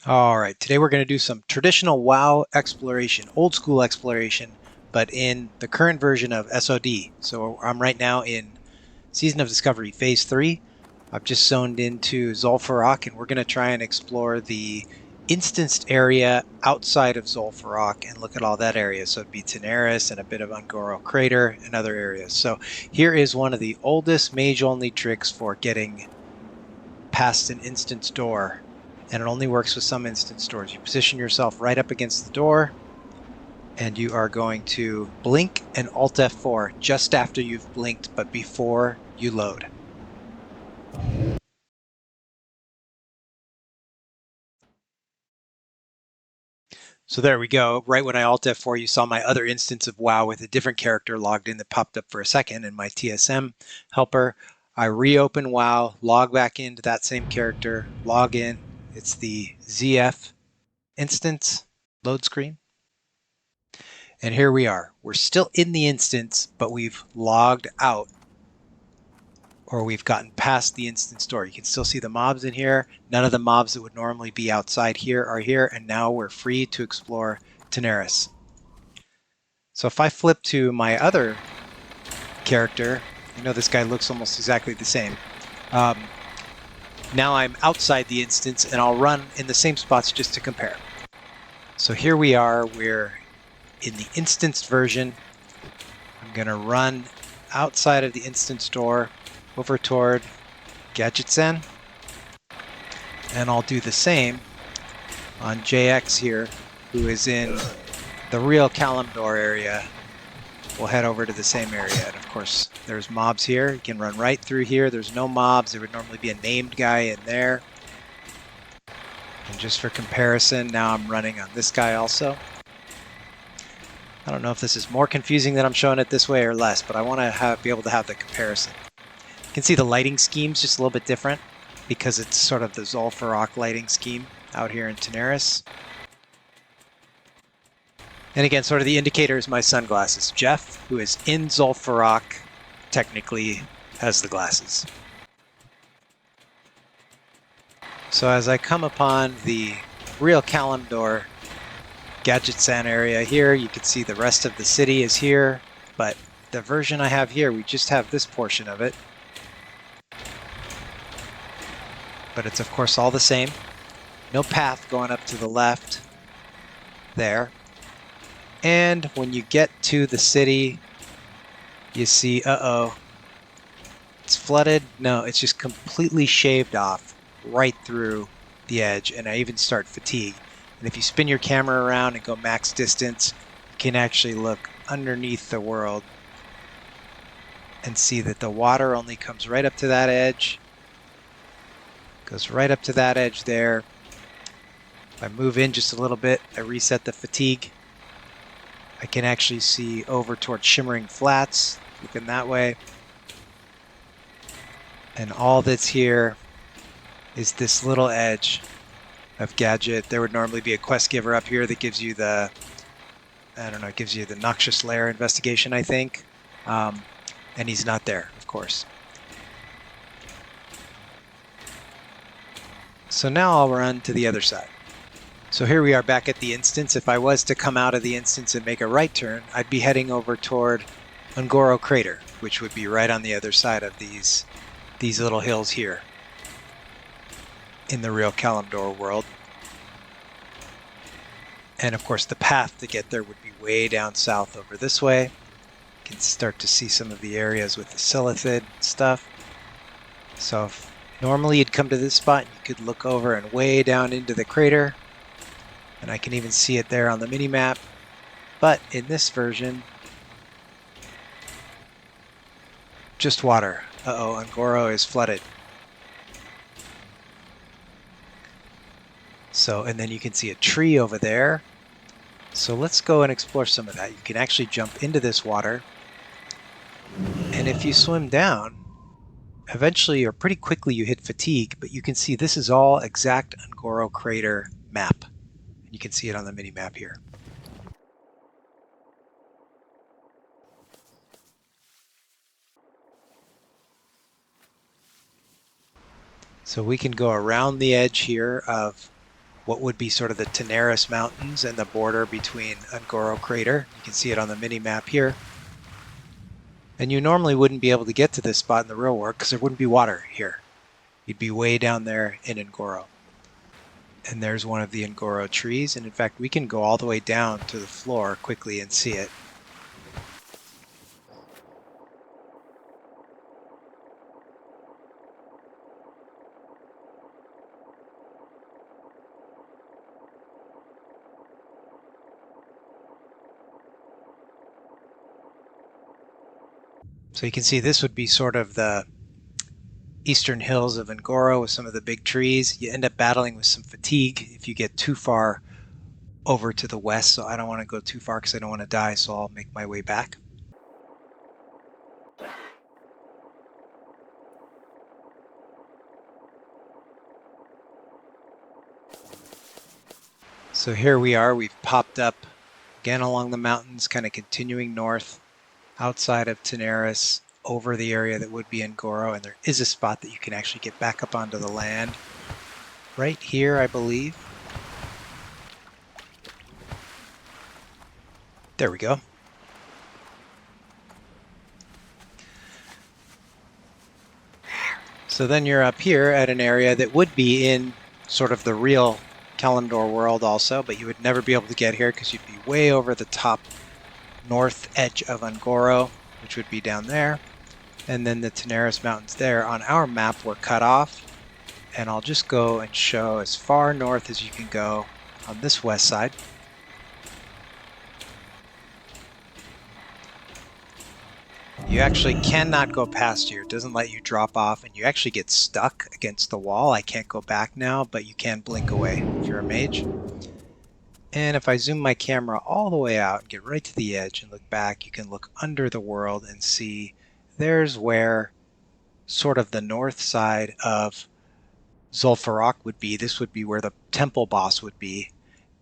All right, today we're going to do some traditional WoW exploration, old school exploration, but in the current version of SOD. So I'm right now in Season of Discovery Phase 3. I've just zoned into Zul'Farrak, and we're going to try and explore the instanced area outside of Zul'Farrak and look at all that area. So it'd be Tanaris and a bit of Ungoro Crater and other areas. So here is one of the oldest mage-only tricks for getting past an instance door, and it only works with some instance doors. You position yourself right up against the door, and you are going to blink and Alt F4 just after you've blinked, but before you load. So there we go. Right when I Alt F4, you saw my other instance of WoW with a different character logged in that popped up for a second in my TSM helper. I reopen WoW, log back into that same character, log in. It's the ZF instance load screen. And here we are. We're still in the instance, but we've logged out, or we've gotten past the instance door. You can still see the mobs in here. None of the mobs that would normally be outside here are here, and now we're free to explore Tanaris. So if I flip to my other character, I know this guy looks almost exactly the same. Now I'm outside the instance, and I'll run in the same spots just to compare. So here we are. We're in the instanced version. I'm going to run outside of the instance door over toward Gadgetzan, and I'll do the same on JX here, who is in the real Kalimdor area. We'll head over to the same area, and of course there's mobs here. You can run right through here. There's no mobs. There would normally be a named guy in there. And just for comparison, now I'm running on this guy also. I don't know if this is more confusing that I'm showing it this way or less, but I want to be able to have the comparison. You can see the lighting scheme's just a little bit different because it's sort of the Zul'Farrak lighting scheme out here in Tanaris. And again, sort of the indicator is my sunglasses. Jeff, who is in Zul'Farrak, technically has the glasses. So as I come upon the real Kalimdor Gadgetzan area here, you can see the rest of the city is here, but the version I have here, we just have this portion of it. But it's of course all the same. No path going up to the left there. And when you get to the city, you see, it's flooded. No, it's just completely shaved off right through the edge, and I even start fatigue. And if you spin your camera around and go max distance, you can actually look underneath the world and see that the water only comes right up to that edge. Goes right up to that edge there. If I move in just a little bit, I reset the fatigue. I can actually see over towards Shimmering Flats, looking that way. And all that's here is this little edge of Gadget. There would normally be a quest giver up here that gives you the, it gives you the Noxious Lair investigation, I think. And he's not there, of course. So now I'll run to the other side. So here we are back at the instance. If I was to come out of the instance and make a right turn, I'd be heading over toward Ungoro Crater, which would be right on the other side of these little hills here in the real Kalimdor world. And of course the path to get there would be way down south over this way. You can start to see some of the areas with the Silithid stuff. So if normally you'd come to this spot, you could look over and way down into the crater. And I can even see it there on the mini-map. But in this version, just water. Ungoro is flooded. So, and then you can see a tree over there. So let's go and explore some of that. You can actually jump into this water. And if you swim down, eventually or pretty quickly you hit fatigue, but you can see this is all exact Ungoro Crater map. You can see it on the mini-map here. So we can go around the edge here of what would be sort of the Tanaris Mountains and the border between Ngoro Crater. You can see it on the mini-map here. And you normally wouldn't be able to get to this spot in the real world because there wouldn't be water here. You'd be way down there in Ngoro. And there's one of the Ngoro trees, and in fact we can go all the way down to the floor quickly and see it. So you can see this would be sort of the eastern hills of Ngoro with some of the big trees. You end up battling with some fatigue if you get too far over to the west, so I don't want to go too far because I don't want to die, so I'll make my way back. So here we are, we've popped up again along the mountains, kind of continuing north outside of Tanaris over the area that would be Ngoro, and there is a spot that you can actually get back up onto the land right here, I believe. There we go. So then you're up here at an area that would be in sort of the real Kalimdor world also, but you would never be able to get here because you'd be way over the top north edge of Ngoro, which would be down there. And then the Tanaris Mountains there on our map were cut off. And I'll just go and show as far north as you can go on this west side. You actually cannot go past here. It doesn't let you drop off, and you actually get stuck against the wall. I can't go back now, but you can blink away if you're a mage. And if I zoom my camera all the way out and get right to the edge and look back, you can look under the world and see there's where sort of the north side of Zul'Farrak would be. This would be where the temple boss would be.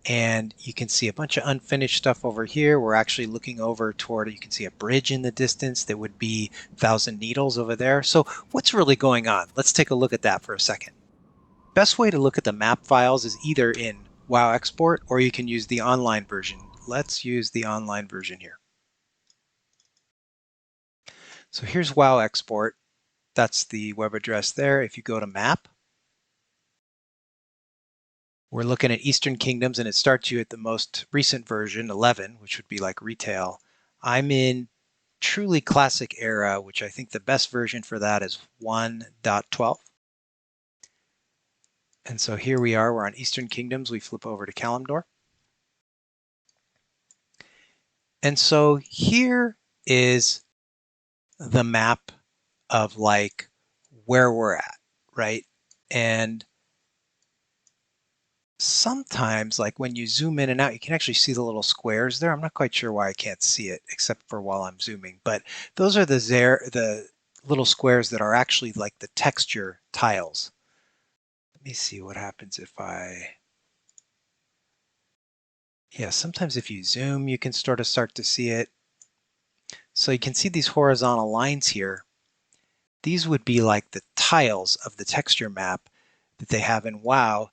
And you can see a bunch of unfinished stuff over here. We're actually looking over toward, you can see a bridge in the distance that would be Thousand Needles over there. So what's really going on? Let's take a look at that for a second. Best way to look at the map files is either in WoW Export or you can use the online version. Let's use the online version here. So here's WoW Export. That's the web address there. If you go to map, we're looking at Eastern Kingdoms, and it starts you at the most recent version, 11, which would be like retail. I'm in truly classic era, which I think the best version for that is 1.12. And so here we are, we're on Eastern Kingdoms. We flip over to Kalimdor. And so here is the map of like where we're at, right? And sometimes, like when you zoom in and out, you can actually see the little squares there. I'm not quite sure why I can't see it, except for while I'm zooming. But those are the little squares that are actually like the texture tiles. Let me see what happens if I... Yeah, sometimes if you zoom, you can start to see it. So you can see these horizontal lines here. These would be like the tiles of the texture map that they have in WoW.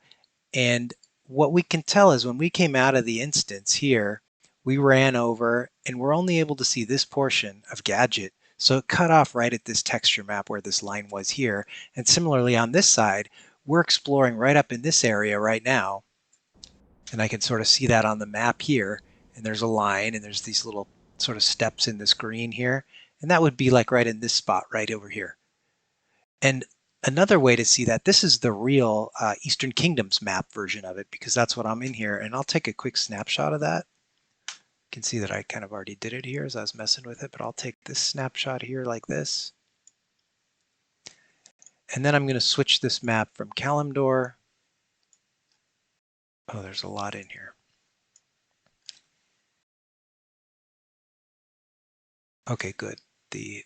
And what we can tell is when we came out of the instance here, we ran over and we're only able to see this portion of Gadget. So it cut off right at this texture map where this line was here. And similarly on this side, we're exploring right up in this area right now. And I can sort of see that on the map here. And there's a line and there's these little sort of steps in this green here. And that would be like right in this spot right over here. And another way to see that, this is the real Eastern Kingdoms map version of it, because that's what I'm in here. And I'll take a quick snapshot of that. You can see that I kind of already did it here as I was messing with it, but I'll take this snapshot here like this. And then I'm going to switch this map from Kalimdor. Oh, there's a lot in here. Okay, good. The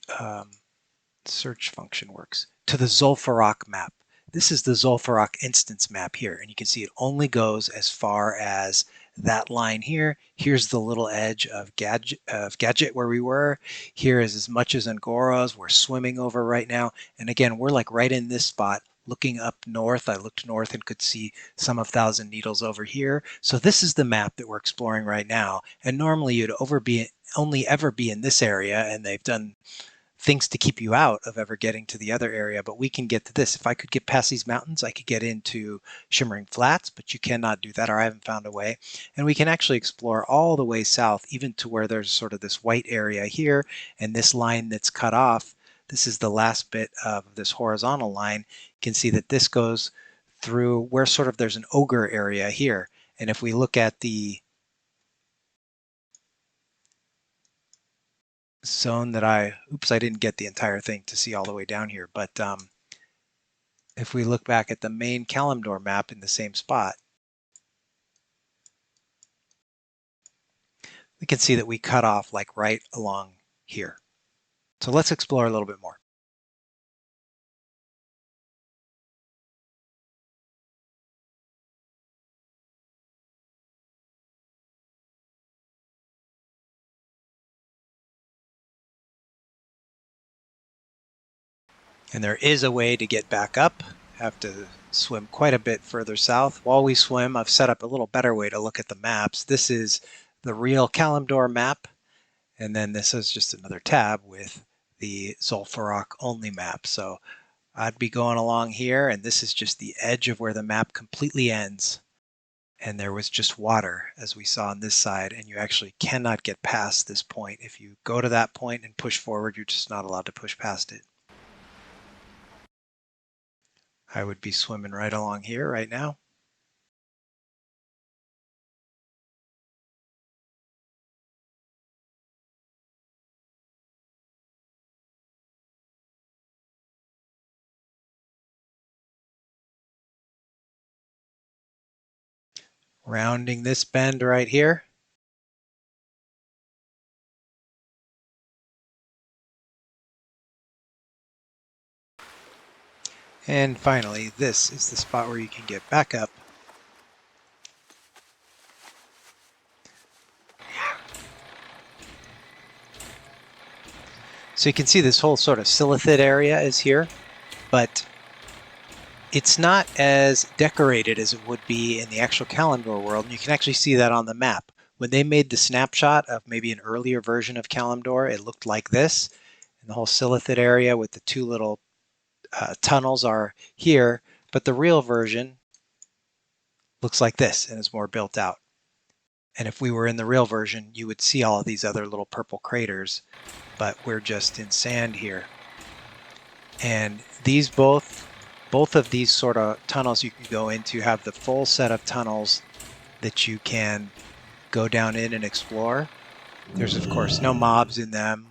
search function works. To the Zul'Farrak map. This is the Zul'Farrak instance map here, and you can see it only goes as far as that line here. Here's the little edge of Gadget where we were. Here is as much as Ngoro's. We're swimming over right now. And again, we're like right in this spot, looking up north. I looked north and could see some of Thousand Needles over here. So this is the map that we're exploring right now. And normally you'd only ever be in this area, and they've done things to keep you out of ever getting to the other area, but we can get to this. If I could get past these mountains, I could get into Shimmering Flats, but you cannot do that, or I haven't found a way. And we can actually explore all the way south, even to where there's sort of this white area here, and this line that's cut off. This is the last bit of this horizontal line. You can see that this goes through where sort of there's an ogre area here. And if we look at the zone that I didn't get the entire thing to see all the way down here, but if we look back at the main Kalimdor map in the same spot, we can see that we cut off like right along here. So let's explore a little bit more. And there is a way to get back up. Have to swim quite a bit further south. While we swim, I've set up a little better way to look at the maps. This is the real Kalimdor map, and then this is just another tab with the Zul'Farrak only map. So I'd be going along here, and this is just the edge of where the map completely ends. And there was just water, as we saw on this side, and you actually cannot get past this point. If you go to that point and push forward, you're just not allowed to push past it. I would be swimming right along here right now. Rounding this bend right here. And finally, this is the spot where you can get back up. So you can see this whole sort of silithid area is here, but it's not as decorated as it would be in the actual Kalimdor world. And you can actually see that on the map. When they made the snapshot of maybe an earlier version of Kalimdor, it looked like this. And the whole silithid area with the two little tunnels are here, but the real version looks like this and is more built out. And if we were in the real version, you would see all of these other little purple craters, but we're just in sand here. And these both of these sort of tunnels you can go into have the full set of tunnels that you can go down in and explore. There's of course no mobs in them,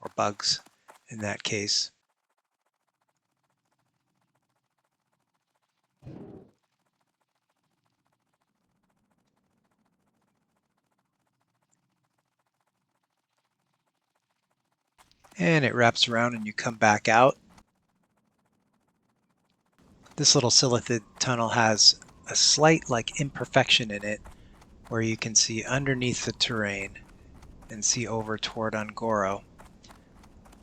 or bugs in that case. And it wraps around and you come back out. This little silithid tunnel has a slight imperfection in it where you can see underneath the terrain and see over toward Ungoro.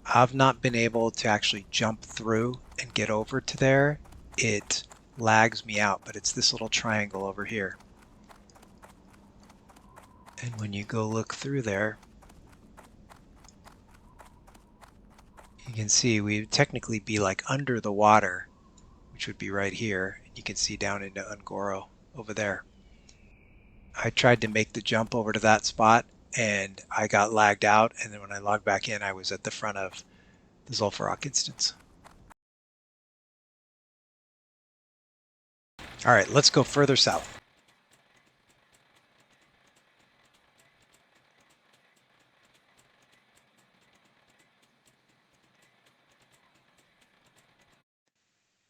I've not been able to actually jump through and get over to there. It lags me out, but it's this little triangle over here. And when you go look through there, you can see we'd technically be under the water, which would be right here. And you can see down into Ungoro over there. I tried to make the jump over to that spot and I got lagged out, and then when I logged back in, I was at the front of the Zul'Farrak instance. All right, let's go further south.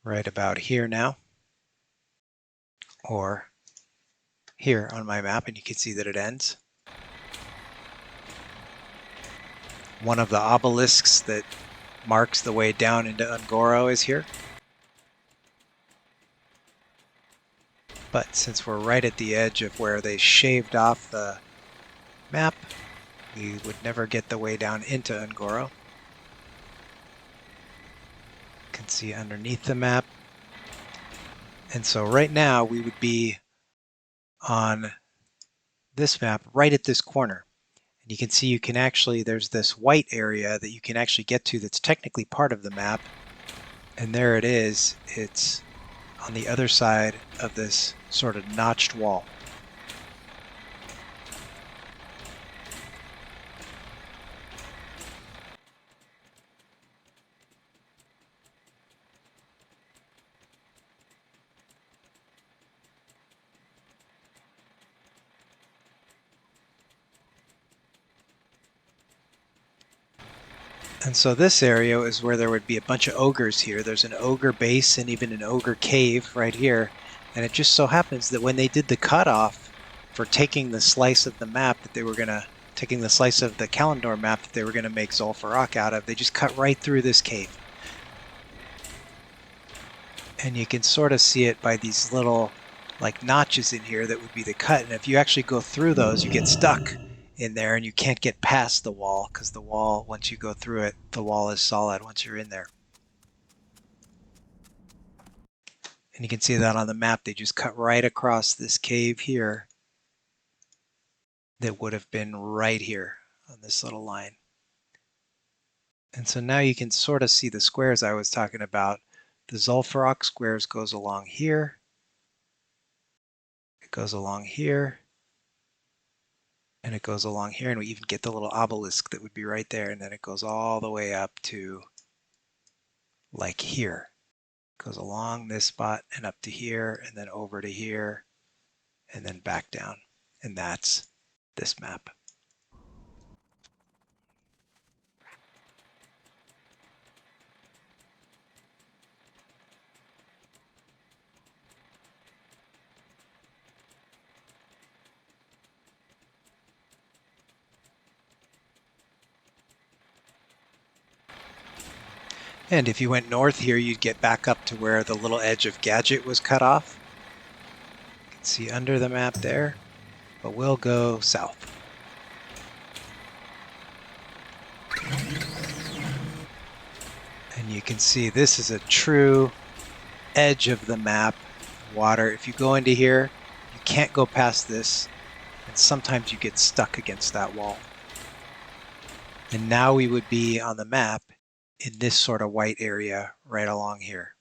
Right about here now, or here on my map, and you can see that it ends. One of the obelisks that marks the way down into Ungoro is here. But since we're right at the edge of where they shaved off the map, we would never get the way down into Ungoro. You can see underneath the map, And so right now we would be on this map right at this corner. And you can see you can actually, there's this white area that you can actually get to that's technically part of the map. And there it is. It's on the other side of this sort of notched wall. And so this area is where there would be a bunch of ogres here. There's an ogre base and even an ogre cave right here. And it just so happens that when they did the cutoff for taking the slice of the map that they were going to, taking the slice of the Kalimdor map that they were going to make Zul'Farrak out of, they just cut right through this cave. And you can sort of see it by these little like notches in here that would be the cut. And if you actually go through those, you get stuck in there and you can't get past the wall because the wall, once you go through it, the wall is solid once you're in there. And you can see that on the map. They just cut right across this cave here that would have been right here on this little line. And so now you can sort of see the squares I was talking about. The Zul'Farrak squares goes along here. It goes along here. And it goes along here, and we even get the little obelisk that would be right there, and then it goes all the way up to like here. It goes along this spot and up to here, and then over to here, and then back down. And that's this map. And if you went north here, you'd get back up to where the little edge of Gadget was cut off. You can see under the map there, but we'll go south. And you can see this is a true edge of the map, water. If you go into here, you can't go past this, and sometimes you get stuck against that wall. And now we would be on the map in this sort of white area right along here.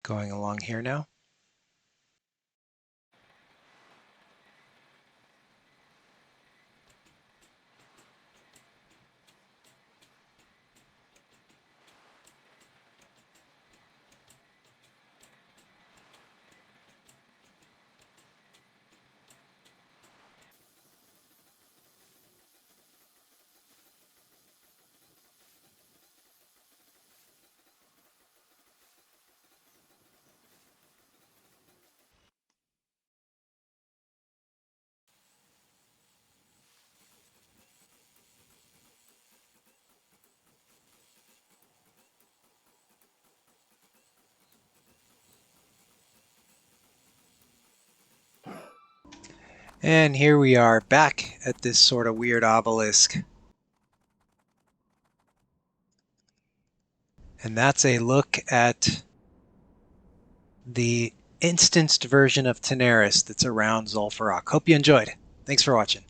Going along here now. And here we are back at this sort of weird obelisk. And that's a look at the instanced version of Tanaris that's around Zul'Farrak. Hope you enjoyed. Thanks for watching.